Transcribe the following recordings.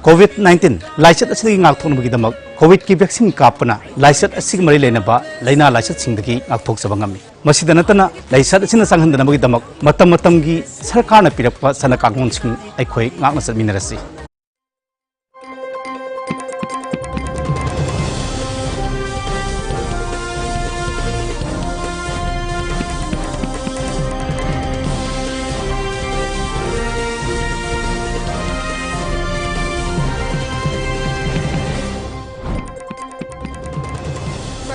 COVID-19 lysate असि ngakthonbagi damak COVID ki vaccine kapna lysate असि mari lenaba laina lysate singdagi ngakthokjaba ngami masida natana lysate asina sanghandana damak matam matamgi sarkarna pirakpa sana kangon sing aikhoi ngakna satminarasi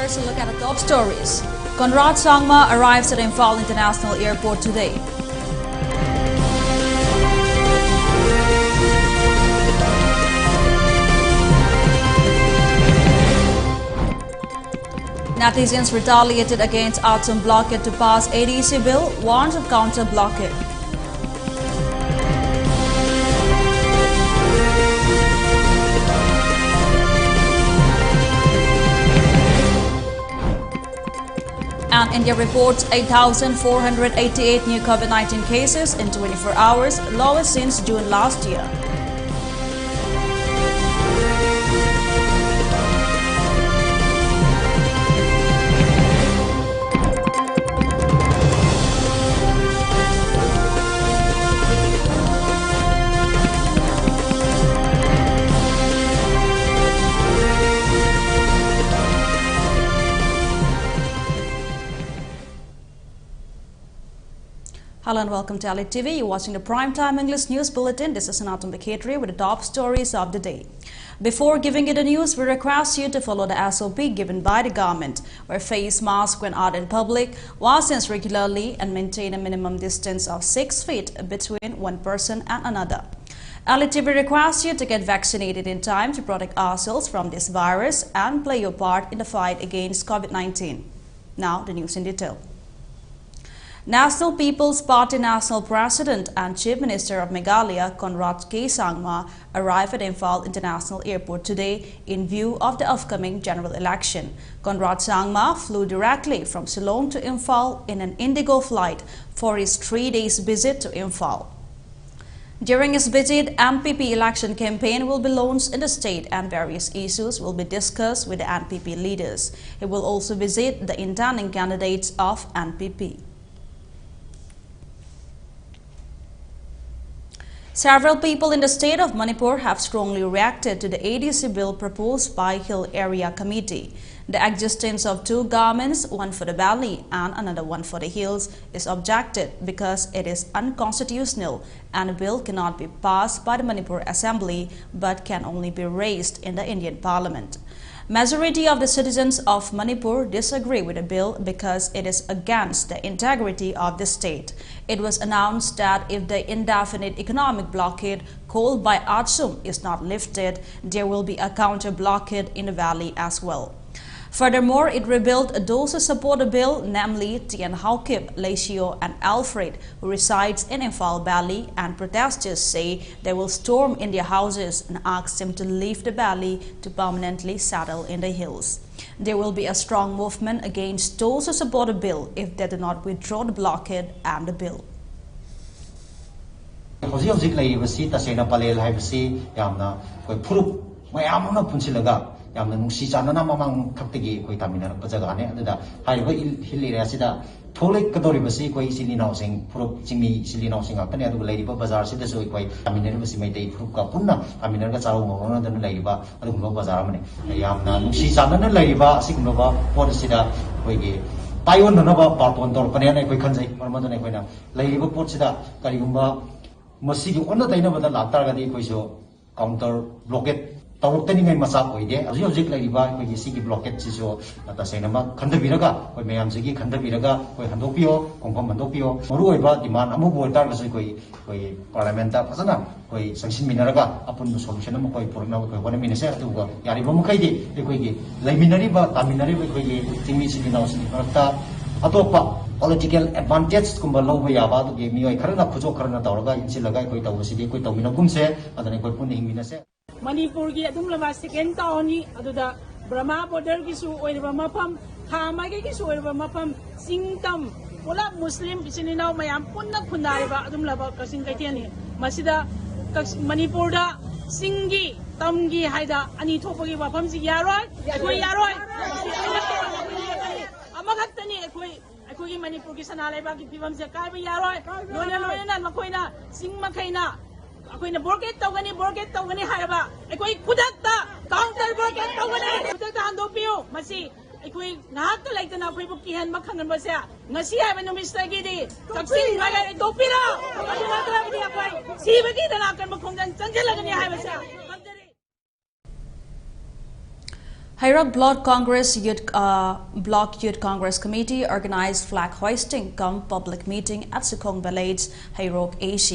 First, a look at the top stories. Conrad Sangma arrives at Imphal International Airport today. Netizens retaliated against Atom blockade to pass ADC bill, warns of counter blockade. And India reports 8,488 new COVID-19 cases in 24 hours, lowest since June last year. Hello and welcome to ELITETV. You're watching the Primetime English News Bulletin. This is SANATOMBI with the top stories of the day. Before giving you the news, we request you to follow the SOP given by the government. Wear face mask when out in public, wash hands regularly and maintain a minimum distance of 6 feet between one person and another. ELITETV requests you to get vaccinated in time to protect ourselves from this virus and play your part in the fight against COVID-19. Now the news in detail. National People's Party National President and Chief Minister of Meghalaya, Conrad K. Sangma, arrived at Imphal International Airport today in view of the upcoming general election. Conrad Sangma flew directly from Shillong to Imphal in an Indigo flight for his 3-day visit to Imphal. During his visit, NPP election campaign will be launched in the state and various issues will be discussed with the NPP leaders. He will also visit the intending candidates of NPP. Several people in the state of Manipur have strongly reacted to the ADC bill proposed by Hill Area Committee. The existence of two governments, one for the valley and another one for the hills, is objected because it is unconstitutional and the bill cannot be passed by the Manipur Assembly but can only be raised in the Indian Parliament. Majority of the citizens of Manipur disagree with the bill because it is against the integrity of the state. It was announced that if the indefinite economic blockade called by ATSUM is not lifted, there will be a counter blockade in the valley as well. Furthermore, it revealed those who support the bill, namely Tien Haukip, Lacio and Alfred, who resides in Imphal Valley, and protesters say they will storm in their houses and ask them to leave the valley to permanently settle in the hills. There will be a strong movement against those who support the bill if they do not withdraw the blockade and the bill. yamna nungsi chana na mamang thakti koi tamina pajaga ne adada haiba hill area sida tholek kadori basi koi sili naw sing phurup chingmi sili naw sing akane adu leiba bazar sida so koi tamina basi mai dei phurup ka punna tamina ga charu mo na dan leiba adu go bazar amane yamna nungsi chana na leiba signo ba pod sida koi ge taiwan na ba parton tor pane na koi khanjai parma na koi na leiba pod sida kari gumba masi gi onna taina bada laktar ga dei koi so counter blockade tawuktani ngai masa oide aji hojik laiba koi sigi blockade chiso ata senama khandabiraga koi mayam sigi khandabiraga koi handopio kongkom handopio moru oiba demand amu boltar ga koi parliament ta phasana koi sanction minaraga apun solution am koi purna koi wana minase atuga yari bamu khaidi koi gi laiminari ba taminari koi gi tingmi sigi naus ni parta atopa political advantage kumba loba yaba to ge mioi kharana khujo kharana tawraga insilaga koi tawsidi koi tawmina kumse adane koi pun hingminase Manipur ki adum lama second town ni aduda Brahma border ki su oirba mapam Khama ki su oirba mapam Singtam wala Muslim bisininaw mayam punna khunai ba adum laba kasing kaitiani masida Manipur da Singi tamgi haida ani thopagi wafam si yaroi koi yaroi amagattani koi Manipur ki sana laiba ki fibam se kai ba yaroi loina na makoina sing makaina akoina borget tawgani haraba koi kudakta counter borget tawgani kudakta handopio masi koi nahat to like na koi bukihan makhangan ba sia ngasi ha ba numista gi di taksing maga topira aduna tra gi akoi sibagi dana kan makhongdan chanjelagani ha ba sia Hairok Block Youth Congress Committee organized flag hoisting cum public meeting at Sukong Village, Hairok AC.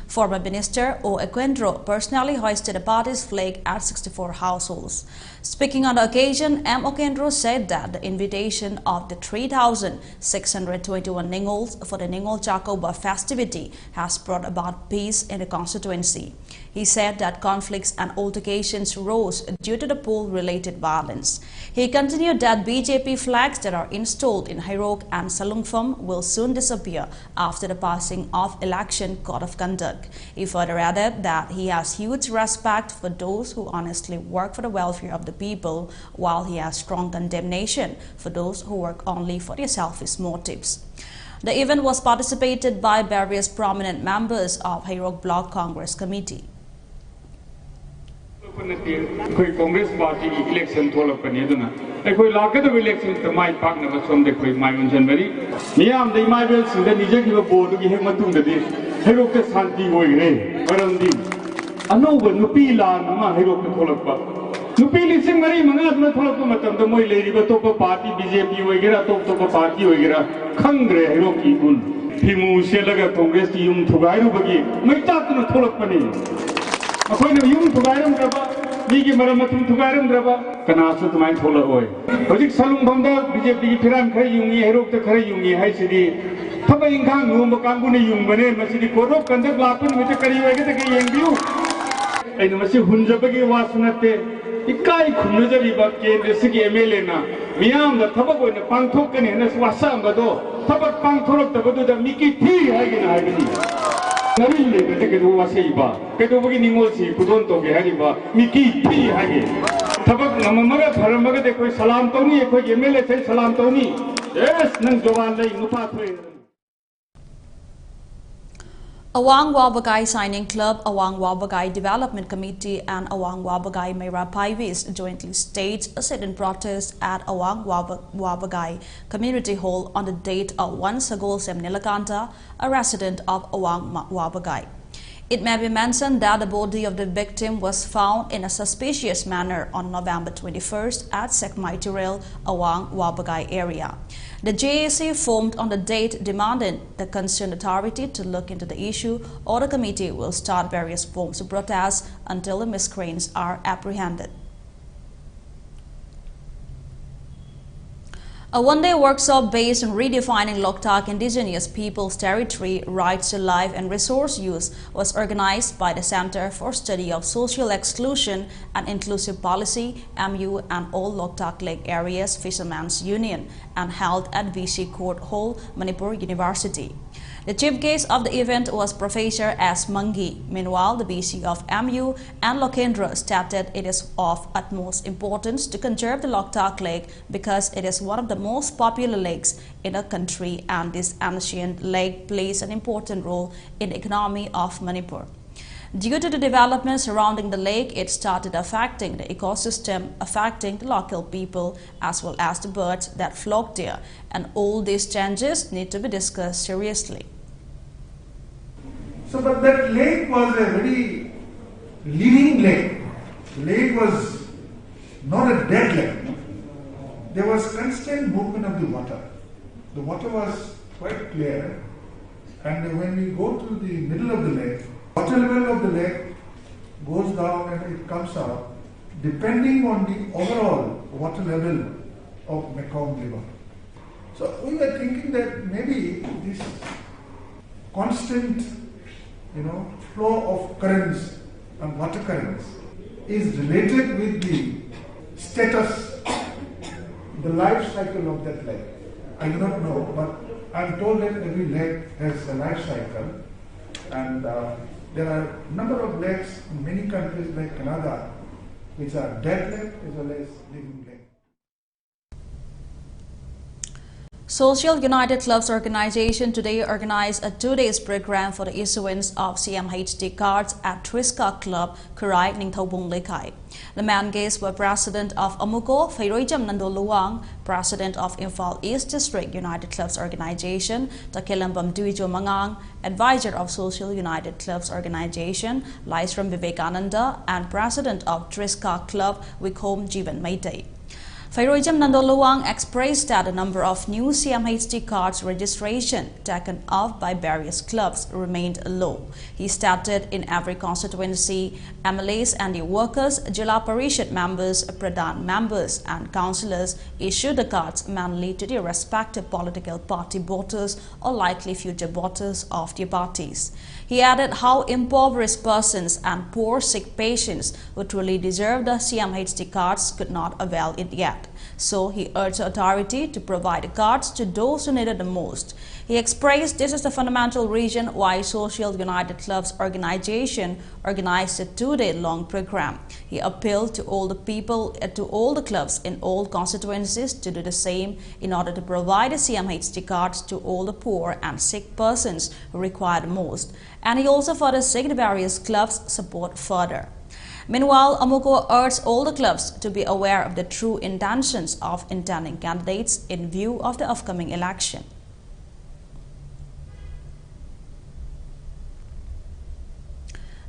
Former Minister O. Equendro personally hoisted the party's flag at 64 households. Speaking on the occasion, M. Equendro said that the invitation of the 3,621 Ningols for the Ningol Chakoba festivity has brought about peace in the constituency. He said that conflicts and altercations rose due to the poll-related violence. He continued that BJP flags that are installed in Hairok and Salungpham will soon disappear after the passing of Election Code of Conduct. He further added that he has huge respect for those who honestly work for the welfare of the people, while he has strong condemnation for those who work only for their selfish motives. The event was participated by various prominent members of Hairok Block Congress Committee. Congress Party election tholapani aduna ekoi lakada election ta mai pakna ba somde koi mai unjan bari miyam dei mai bel sinda nije ki board gi hek matung da di Hairok ta shanti hoi re karam di anoba nupi la ma Hairok ta tholappa nupi lising mari manga aduna tholappa matam da moi leri ba topa party BJP hoi gera topa party hoi gera khangre Hairok ki gun phimu selaga Congress ki yum thugai ru bagi mai tak na tholapani akoina yum thugaram draba migi maramatum thugaram draba kanasu tumai thola oi hojik Salungpham da BJP ki phiran khari yungi Hairok ta khari yungi hai sidi thabai inkhang ngum kangbu ni yung bane masidi korok kandak lapun mete kari oi ge ta ke yengbiu aina masi hunjabagi wasunate ikai khunjari ba kendra sigi MLA na miyam da thabak oina pangthok kani na wasa ambado thabak pangthorok ta bodu da miki thi hai gi na hai gi Nari le kete kedo wasei ba kedo bagi ningol si pudon to ge hari ba miki thi hage thabak namamaga pharamaga de koi salam tawni koi MLA sai salam tawni yes nang jawan lai nupa thre Awang Wabagai Signing Club, Awang Wabagai Development Committee and Awang Wabagai Mayra Paivis jointly staged a sit-in protest at Awang Wabagai Community Hall on the date of 1 Sagol Sem Nilakanta, a resident of Awang Wabagai. It may be mentioned that the body of the victim was found in a suspicious manner on November 21st at Sekmaitirel, Awang Wabagai area. The JAC formed on the date demanded the concerned authority to look into the issue, or the committee will start various forms of protest until the miscreants are apprehended. A one-day workshop based on redefining Loktak Indigenous Peoples Territory Rights to Life and Resource Use was organized by the Center for Study of Social Exclusion and Inclusive Policy, MU, and all Loktak Lake Areas Fishermen's Union, and held at VC Court Hall, Manipur University. The chief guest of the event was Professor S. Mangi. Meanwhile, the BC of MU and Lokendra stated it is of utmost importance to conserve the Loktak Lake because it is one of the most popular lakes in the country, and this ancient lake plays an important role in the economy of Manipur. Due to the development surrounding the lake, it started affecting the ecosystem, affecting the local people as well as the birds that flock there, and all these changes need to be discussed seriously. So, but that lake was a very living lake. The lake was not a dead lake. There was constant movement of the water. The water was quite clear, and when we go to the middle of the lake, water level of the lake goes down and it comes up depending on the overall water level of Mekong River. So we were thinking that maybe this constant, flow of currents and water currents is related with the status, the life cycle of that lake. I do not know, but I am told that every lake has a life cycle, and there are a number of lakes in many countries like Canada which are dead leg as well as living leg. Social United Clubs Organization today organized a 2-day program for the issuance of CMHD cards at Triska Club, Kurai, Ningthobong Lekai. The main guests were President of Amuko, Fairoijam Nandoluang, President of Imphal East District United Clubs Organization, Takilambam Duijo Mangang, Advisor of Social United Clubs Organization, Laisram Vivekananda, and President of Triska Club, Wikom Jivan Meitei. Fairoijam Nandoluang expressed that the number of new CMHD cards registration taken off by various clubs remained low. He stated in every constituency, MLAs and the workers, Jila Parishad members, Pradhan members and councillors issued the cards mainly to their respective political party voters or likely future voters of their parties. He added how impoverished persons and poor sick patients who truly deserve the CMHD cards could not avail it yet. So he urged the authority to provide the cards to those who needed the most. He expressed this is the fundamental reason why Social United Clubs Organization organized a 2-day-long program. He appealed to all the people, to all the clubs in all constituencies to do the same in order to provide the CMHD cards to all the poor and sick persons who require the most. And he also further seek the various clubs support further. Meanwhile, Amuko urged all the clubs to be aware of the true intentions of intending candidates in view of the upcoming election.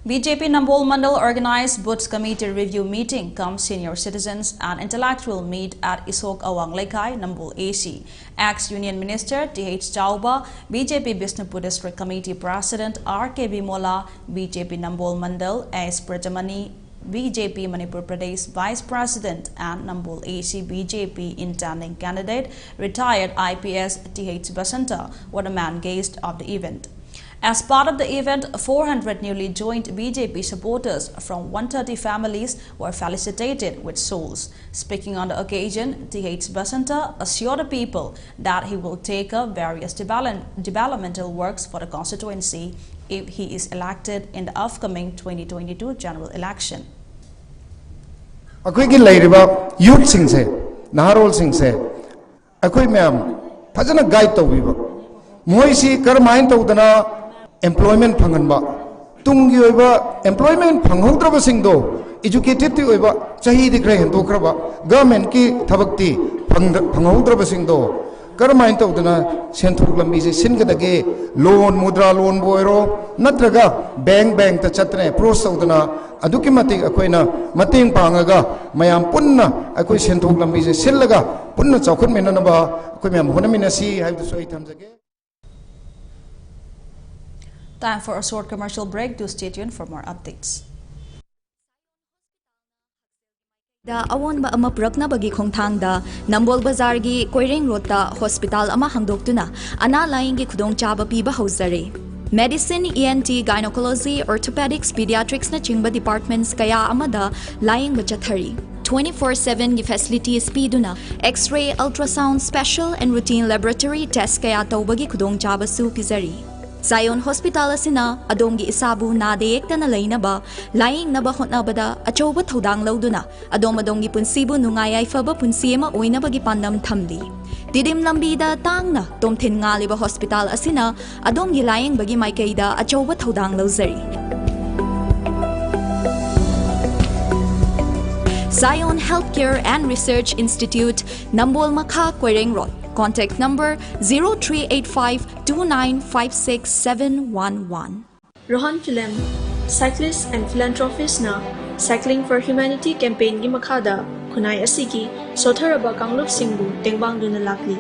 BJP Nambol Mandal organized Boots Committee Review Meeting cum Senior Citizens and Intellectual Meet at Isok Awang Lekai, Nambol AC. Ex-Union Minister T.H. Chauba, BJP Bishnupur District Committee President R.K.B. Mola, BJP Nambol Mandal S. Prajamani, BJP Manipur Pradesh Vice President and Nambol AC BJP intending candidate, retired IPS T.H. Basanta were the main guests of the event. As part of the event, 400 newly joined BJP supporters from 130 families were felicitated with souls. Speaking on the occasion, T.H. Basanta assured the people that he will take up various developmental works for the constituency if he is elected in the upcoming 2022 general election. Akwai lairiba youth singse, naharol singse, akwai ma'am, fajana guide tawbiba. Moisi karmain tawdana employment phanganba, tungi oiba employment phanghaudraba singdo, educated ti oiba, chahi dikra hentokraba, government ki thabakti phanghaudraba singdo. Karmain tawdana senthuk lambi se singadage loan mudra loan boiro natraga bank ta chatre pros tawdana aduki matik akoina mating pangaga mayam punna akoi senthuk lambi se sillaga punna chaukhut menanaba akoi mayam honaminasi haibdu soi thamjage. Time for a short commercial break. Do stay tuned for more updates. Da awon ba ama prakna bagi khongthang da Nambol Bazar gi Koireng Road ta hospital ama hangdoktuna ana laing gi khudong chaba piba hauzare. Medicine, ENT, Gynecology, Orthopedics, Pediatrics na chingba departments kaya amada laing ba chathari. 24/7 gi facilities piduna X-ray, ultrasound, special and routine laboratory test kaya tawbagi khudong chaba su pizari. Zion Hospital asina adongi isabu na deyekta na lainaba laing naba hotnabada achoba thodang lauduna adongi punsibu nungayay faba punsiyema oina bagi pandam thamli didim lambida tangna tomthin ngaliba hospital asina adongi laing bagi maikaida achoba thodang lauzari. Zion Healthcare and Research Institute, Nambol Makha, Koireng Road. Contact number 038529567111. Rohan Film, cyclist and philanthropist na Cycling for Humanity campaign gi makada kunay asigi sotharaba kanglup singbu tengbang duna lakli.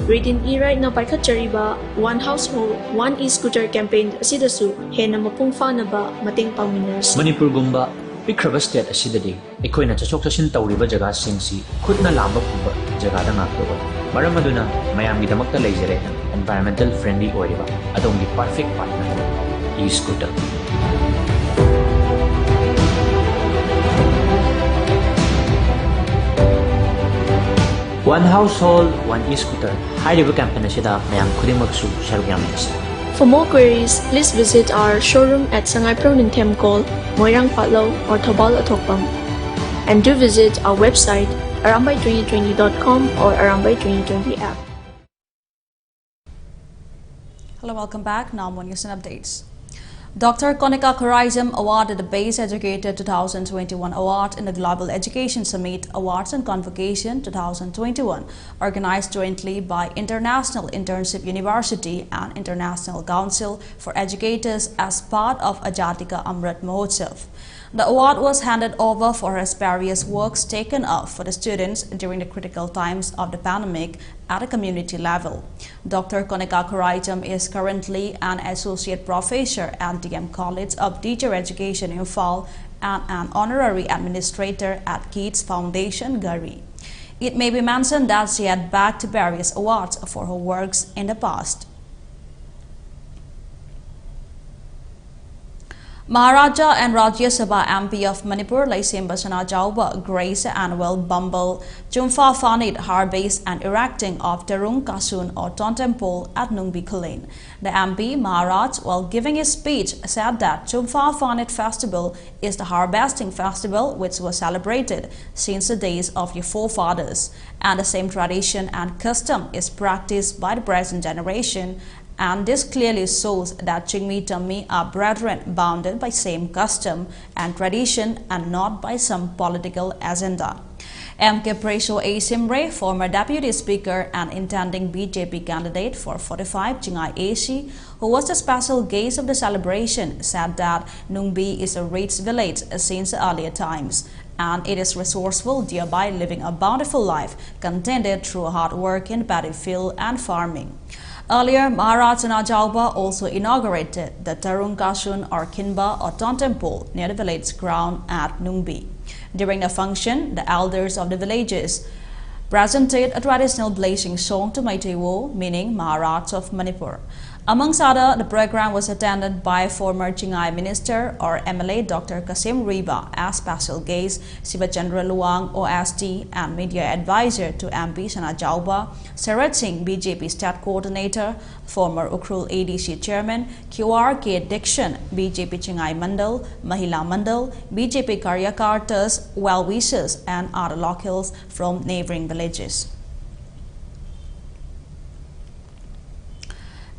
Reading e-ride na paikhatchariba One Household, One E-Scooter campaign asidasu hena mapungfa na ba mating pangminers. Manipur gumba pikraba state asidadi ekoina chachok chachin tawriba jaga singsi khutna lamba puba jaga da ngaktoba maram aduna mayamgi damakta leijare environmental friendly oiriba adongi perfect partner e-scooter. One Household, One E-Scooter hairiba campaign asida mayam khudimmaksu sarugyamis. For more queries, please visit our showroom at Sangay Pro Ninthem Call, Moirang Patlaw or Thobal Athokpam. And do visit our website arambai2020.com or Arambai2020 app. Hello, welcome back. Now more news and updates. Dr. Konika Karaijam awarded the Base Educator 2021 Award in the Global Education Summit Awards and Convocation 2021, organized jointly by International Internship University and International Council for Educators as part of Ajatika Amrit Mahotsav. The award was handed over for his various works taken up for the students during the critical times of the pandemic at a community level. Dr. Konika Karaijam is currently an associate professor at DM College of Teacher Education in Fall and an honorary administrator at Keats Foundation, Gari. It may be mentioned that she had bagged various awards for her works in the past. Maharaja and Rajya Sabha MP of Manipur Laisemba Sanajauba graced the annual Bumble Chumfa Fanit Harbase and erecting of Tarung Kasun or totem pole at Nungbi Kulen. The MP Maharaj, while giving his speech, said that Chumfa Fanit Festival is the harvesting festival which was celebrated since the days of your forefathers, and the same tradition and custom is practiced by the present generation. And this clearly shows that Chingmi Tammi are brethren bounded by same custom and tradition and not by some political agenda. MK Preso A. Simre, former Deputy Speaker and intending BJP candidate for 45 Chingai AC, who was the special guest of the celebration, said that Nungbi is a rich village since earlier times, and it is resourceful, thereby living a bountiful life contented through hard work in paddy field and farming. Earlier, Maharaj Sanajauba also inaugurated the Tarung Kasun or Kinba or totem pole near the village ground at Nungbi. During the function, the elders of the villages presented a traditional blazing song to Maitewo, meaning Maharaj of Manipur. Amongst other, the program was attended by former Chingai Minister or MLA Dr. Kasim Riba as special guest, Sivachandra Luang OSD and media advisor to MP Sanajauba, Sarat Singh BJP State Coordinator, former Ukrul ADC Chairman, QRK Dixon, BJP Chingai Mandal, Mahila Mandal, BJP Karyakartas, well-wishers and other locals from neighboring villages.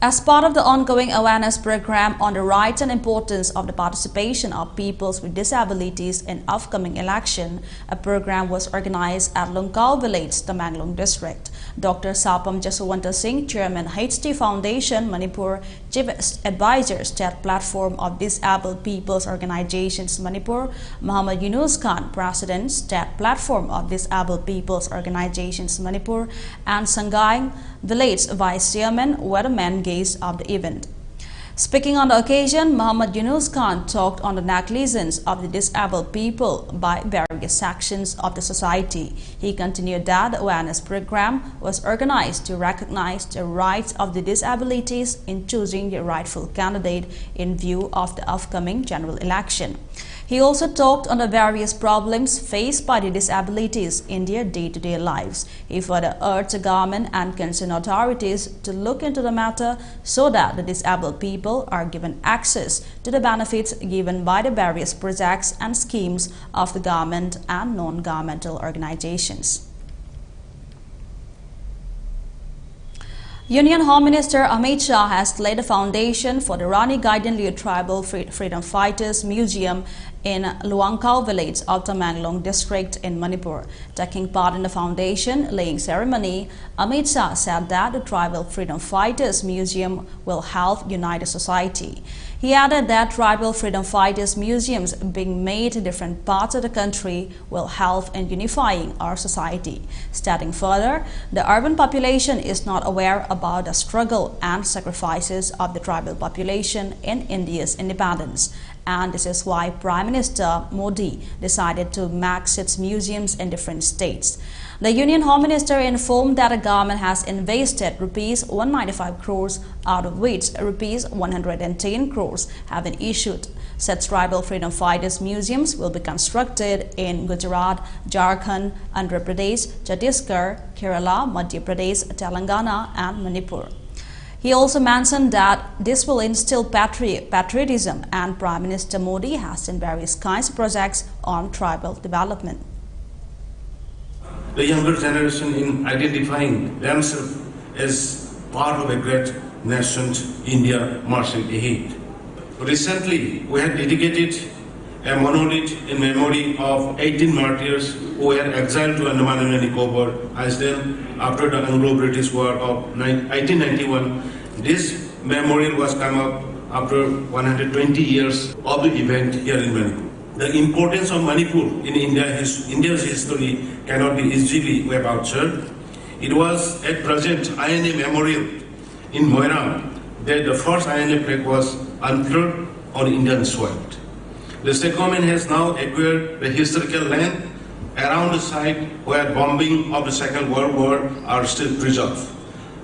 As part of the ongoing awareness program on the rights and importance of the participation of peoples with disabilities in upcoming election, a program was organized at Lungkau Village, Tamanglong District. Dr. Sapam Jaswanta Singh, Chairman HT Foundation, Manipur, Chief Advisor, State Platform of Disabled Peoples Organizations, Manipur, Muhammad Yunus Khan, President, State Platform of Disabled Peoples Organizations, Manipur, and Sangai Village Vice Chairman were the main guests of the event. Speaking on the occasion, Muhammad Yunus Khan talked on the negligence of the disabled people by various sections of the society. He continued that the awareness program was organized to recognize the rights of the disabilities in choosing the rightful candidate in view of the upcoming general election. He also talked on the various problems faced by the disabilities in their day-to-day lives. He further urged the government and concerned authorities to look into the matter so that the disabled people are given access to the benefits given by the various projects and schemes of the government and non-governmental organizations. Union Home Minister Amit Shah has laid the foundation for the Rani Gaidanliu Tribal Freedom Fighters Museum in Luangkau village of Tamanglong district in Manipur. Taking part in the foundation laying ceremony, Amit Shah said that the Tribal Freedom Fighters Museum will help unite the society. He added that tribal freedom fighters museums being made in different parts of the country will help in unifying our society. Stating further, the urban population is not aware about the struggle and sacrifices of the tribal population in India's independence. And this is why Prime Minister Modi decided to make its museums in different states. The Union Home Minister informed that the government has invested Rs 195 crores, out of which Rs 110 crores have been issued. Such tribal freedom fighters museums will be constructed in Gujarat, Jharkhand, Andhra Pradesh, Chhattisgarh, Kerala, Madhya Pradesh, Telangana and Manipur. He also mentioned that this will instill patriotism, and Prime Minister Modi has done various kinds of projects on tribal development. the younger generation in identifying themselves as part of a great nation, India, marching ahead. Recently, we have dedicated a monolith in memory of 18 martyrs who were exiled to Andaman and Nicobar Island after the Anglo-British War of 1891. This memorial was come up after 120 years of the event here in Manipur. The importance of Manipur in India's history cannot be easily vouched. It was at present INA memorial in Moiram that the first INA flag was unfurled on Indian soil. The state government has now acquired the historical land around the site where bombing of the Second World War are still preserved.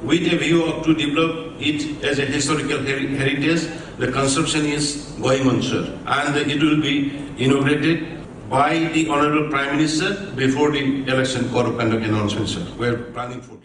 With a view to develop it as a historical heritage, the construction is going on, sir, and it will be inaugurated by the Honorable Prime Minister before the election code of conduct announcement, sir. We are planning for it.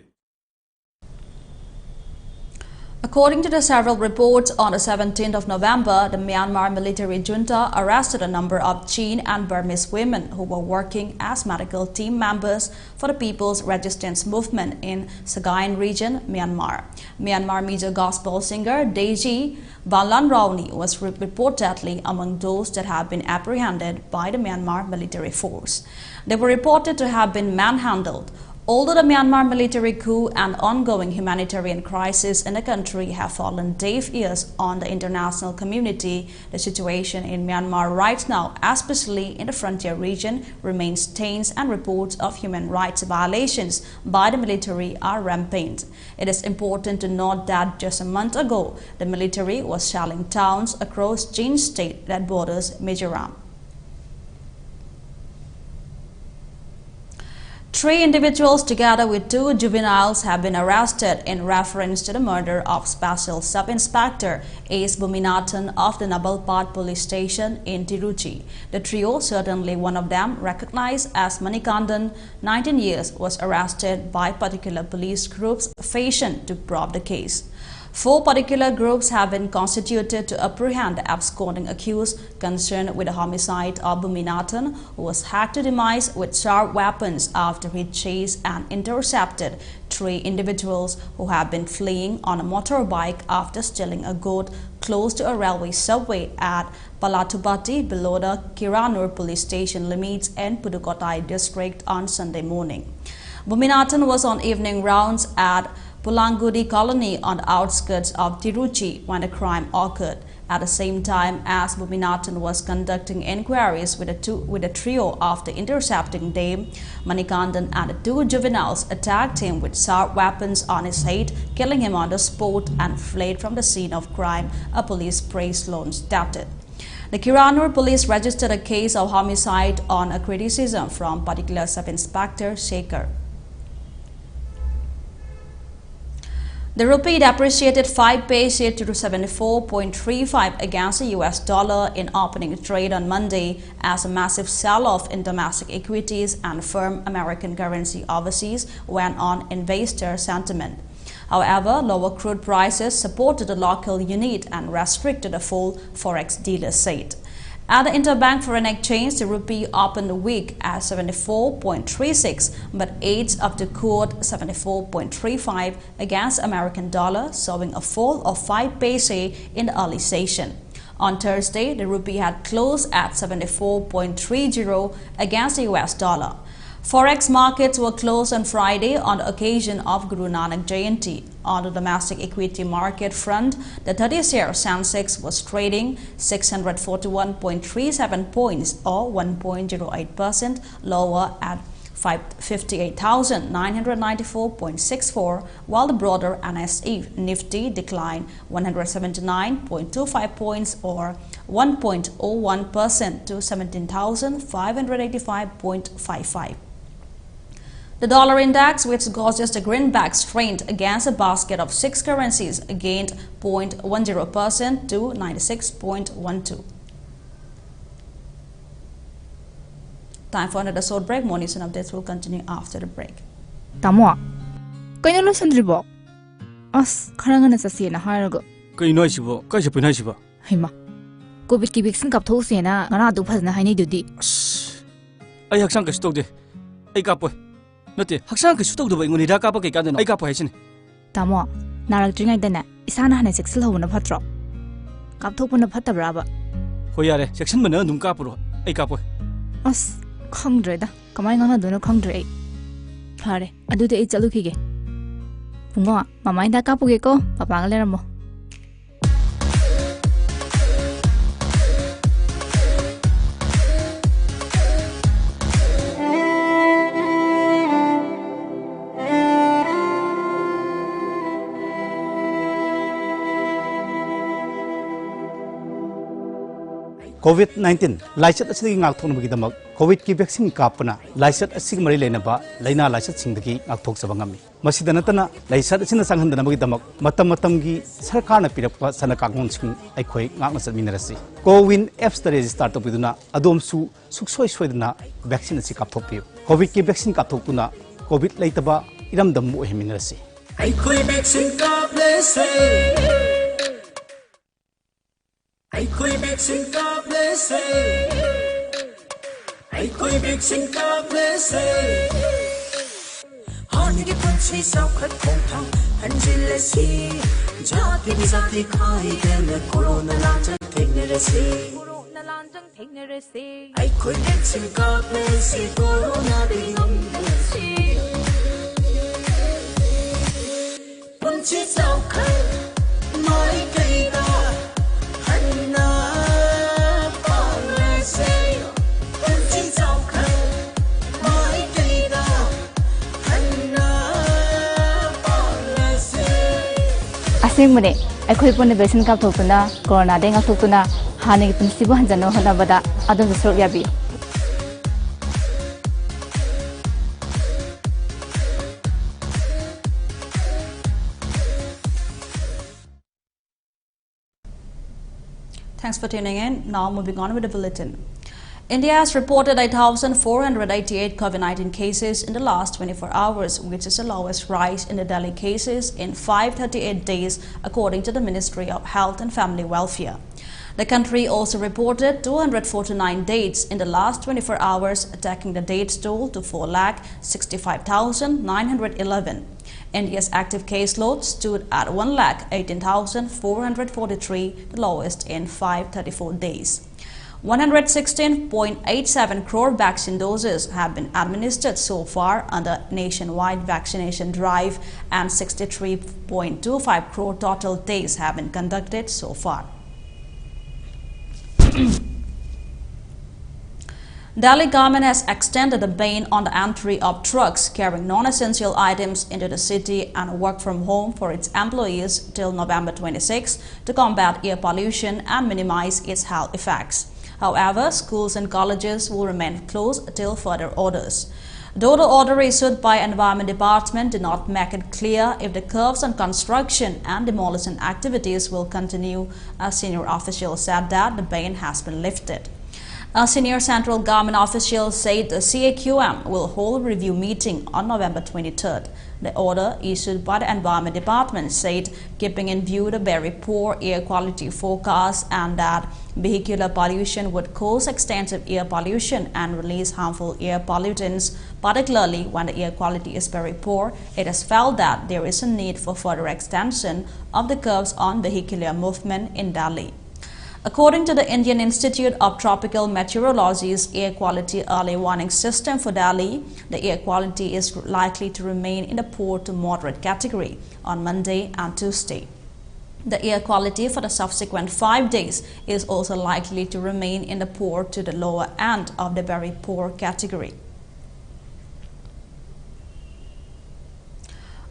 According to the several reports, on the 17th of November, the Myanmar military junta arrested a number of Chin and Burmese women who were working as medical team members for the People's Resistance Movement in Sagaing region, Myanmar. Myanmar major gospel singer Deji Balanrauni was reportedly among those that have been apprehended by the Myanmar military force. They were reported to have been manhandled. Although the Myanmar military coup and ongoing humanitarian crisis in the country have fallen deaf ears on the international community, the situation in Myanmar right now, especially in the frontier region, remains tense and reports of human rights violations by the military are rampant. It is important to note that just a month ago, the military was shelling towns across Chin state that borders Mizoram. 3 individuals together with 2 juveniles have been arrested in reference to the murder of Special Sub-Inspector Ace Buminathan of the Nabalpad police station in Tiruchi. The trio, certainly one of them recognized as Manikandan, 19 years, was arrested by particular police groups fashioned to probe the case. 4 particular groups have been constituted to apprehend the absconding accused concerned with the homicide of Buminathan, who was hacked to demise with sharp weapons after he chased and intercepted 3 individuals who have been fleeing on a motorbike after stealing a goat close to a railway subway at Palatubati below the Kiranur police station limits in Pudukkottai district on Sunday morning. Buminathan was on evening rounds at Pulangudi colony on the outskirts of Tiruchi when the crime occurred. At the same time as Buminathan was conducting inquiries with a trio after intercepting them, Manikandan and the 2 juveniles attacked him with sharp weapons on his head, killing him on the spot, and fled from the scene of crime, a police press launch stated. The Kiranur police registered a case of homicide on a criticism from particular Sub-Inspector Shekhar. The rupee depreciated 5 paise to 74.35 against the US dollar in opening trade on Monday as a massive sell-off in domestic equities and firm American currency overseas went on investor sentiment. However, lower crude prices supported the local unit and restricted the fall, forex dealers said. At the interbank foreign exchange, the rupee opened the week at 74.36 but edged up to quote 74.35 against American dollar, showing a fall of 5 paise in the early session. On Thursday, the rupee had closed at 74.30 against the US dollar. Forex markets were closed on Friday on the occasion of Guru Nanak Jayanti. On the domestic equity market front, the 30-share Sensex was trading 641.37 points or 1.08% lower at 58,994.64, while the broader NSE Nifty declined 179.25 points or 1.01% to 17,585.55. The dollar index, which causes the greenback strength against a basket of 6 currencies, gained 0.10% to 96.12. Time for another short break. More news and updates will continue after the break. Tamo, kayo na sandribo? As karangan na sa siya na harago. Kayo na sibo, kayo siya pinay siba. Hima, COVID ki vaccine kapto siya na ngana dupaz na hani dudi. Ay haksang kasto de, ay kapoy. Nate, Hakshan Kisuto the Wing Daka Kagan, I got poison. Tamo, Narak Dring Dana, Isana and Sexil on a patro. Kaptopon of Patabraba. Hoyare, section Manum Capro, a capo. Us, Kongdreda, coming on a dono Kongdre. Pare, I do the eight a look again. Punga, my mind that capugeco, Papa Leramo. COVID-19 lysate असि ngakthon bagi damak COVID ki vaccine kapna lysate असि mari lenaba laina lysate singdagi ngakthok sabangami masida natana lysate asina sanghandana bagi damak matam matam gi sarkarna pirakpa sanakangong sing aikhoi ngakna satminarasi Cowin apps ta register to biduna adom su suksoi soidna vaccine asi kapthokpi COVID ki vaccine kapthokuna COVID leitaba iramdam mu heminarasi aikhoi vaccine kaplese aikhoi vaccine kaplese aikhoi vaccine kaplese hongi punchi sakhat khong hanjilasi jati bizati khai gena corona lanjang thengnerasi aikhoi vaccine kaplese corona dingam punchi sakhat mai kaida Asingmune, I could put the basin cup to Tuna, Corona Dang of Tuna, Honey Pinsibo and Zano Hanabada, Adam the Sort Yabi. Thanks for tuning in. Now moving on with the bulletin. India has reported 8,488 COVID-19 cases in the last 24 hours, which is the lowest rise in the Delhi cases in 538 days, according to the Ministry of Health and Family Welfare. The country also reported 249 deaths in the last 24 hours, taking the death toll to 4,65,911. India's active caseload stood at 1,18,443, the lowest in 534 days. 116.87 crore vaccine doses have been administered so far under nationwide vaccination drive, and 63.25 crore total days have been conducted so far. Delhi government has extended the ban on the entry of trucks carrying non-essential items into the city and work from home for its employees till November 26 to combat air pollution and minimize its health effects. However, schools and colleges will remain closed till further orders. Though the order issued by Environment Department did not make it clear if the curbs on construction and demolition activities will continue, a senior official said that the ban has been lifted. A senior central government official said the CAQM will hold a review meeting on November 23rd. The order issued by the Environment Department said, keeping in view the very poor air quality forecast and that vehicular pollution would cause extensive air pollution and release harmful air pollutants, particularly when the air quality is very poor, it has felt that there is a need for further extension of the curbs on vehicular movement in Delhi. According to the Indian Institute of Tropical Meteorology's air quality early warning system for Delhi, the air quality is likely to remain in the poor to moderate category on Monday and Tuesday. The air quality for the subsequent 5 days is also likely to remain in the poor to the lower end of the very poor category.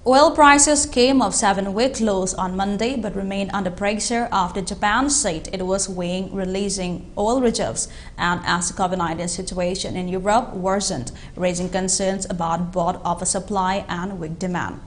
Oil prices came off 7-week lows on Monday but remained under pressure after Japan said it was weighing releasing oil reserves and as the COVID-19 situation in Europe worsened, raising concerns about both oversupply and weak demand.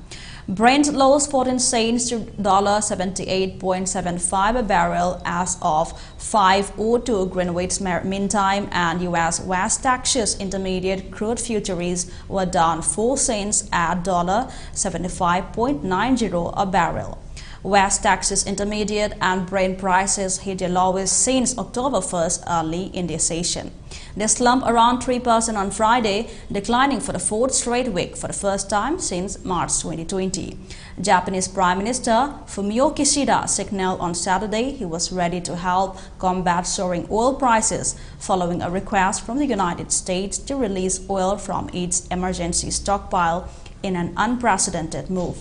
Brent rose 14 cents to $78.75 a barrel as of 5:02 Greenwich Mean Time, and U.S. West Texas Intermediate crude futures were down 4 cents at $75.90 a barrel. West Texas Intermediate and grain prices hit their lowest since October 1st early in the session. They slumped around 3% on Friday, declining for the fourth straight week for the first time since March 2020. Japanese Prime Minister Fumio Kishida signaled on Saturday he was ready to help combat soaring oil prices following a request from the United States to release oil from its emergency stockpile in an unprecedented move.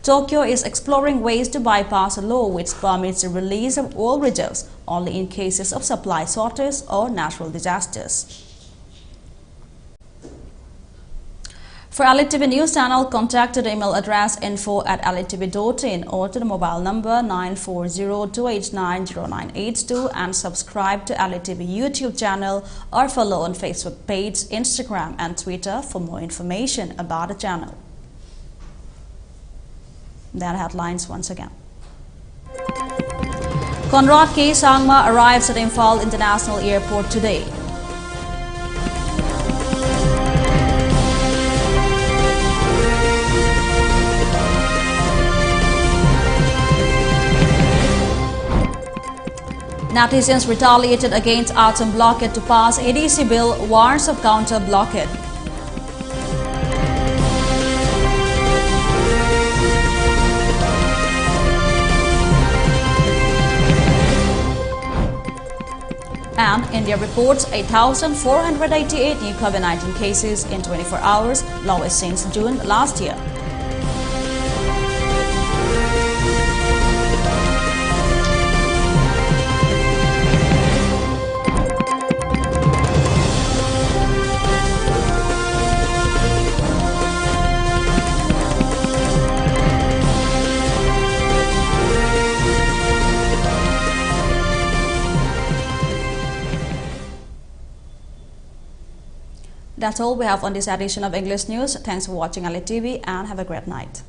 Tokyo is exploring ways to bypass a law which permits the release of oil reserves only in cases of supply shortages or natural disasters. For ELITETV News Channel, contact the email address info@elitevin or to the mobile number 940-289-0982 and subscribe to ELITETV YouTube channel or follow on Facebook page, Instagram and Twitter for more information about the channel. That headlines once again. Conrad K. Sangma arrives at Imphal International Airport today. Netizens retaliated against atom blockade to pass ADC bill, warns of counter blockade. And India reports 8,488 new COVID-19 cases in 24 hours, lowest since June last year. That's all we have on this edition of English News. Thanks for watching ELITETV and have a great night.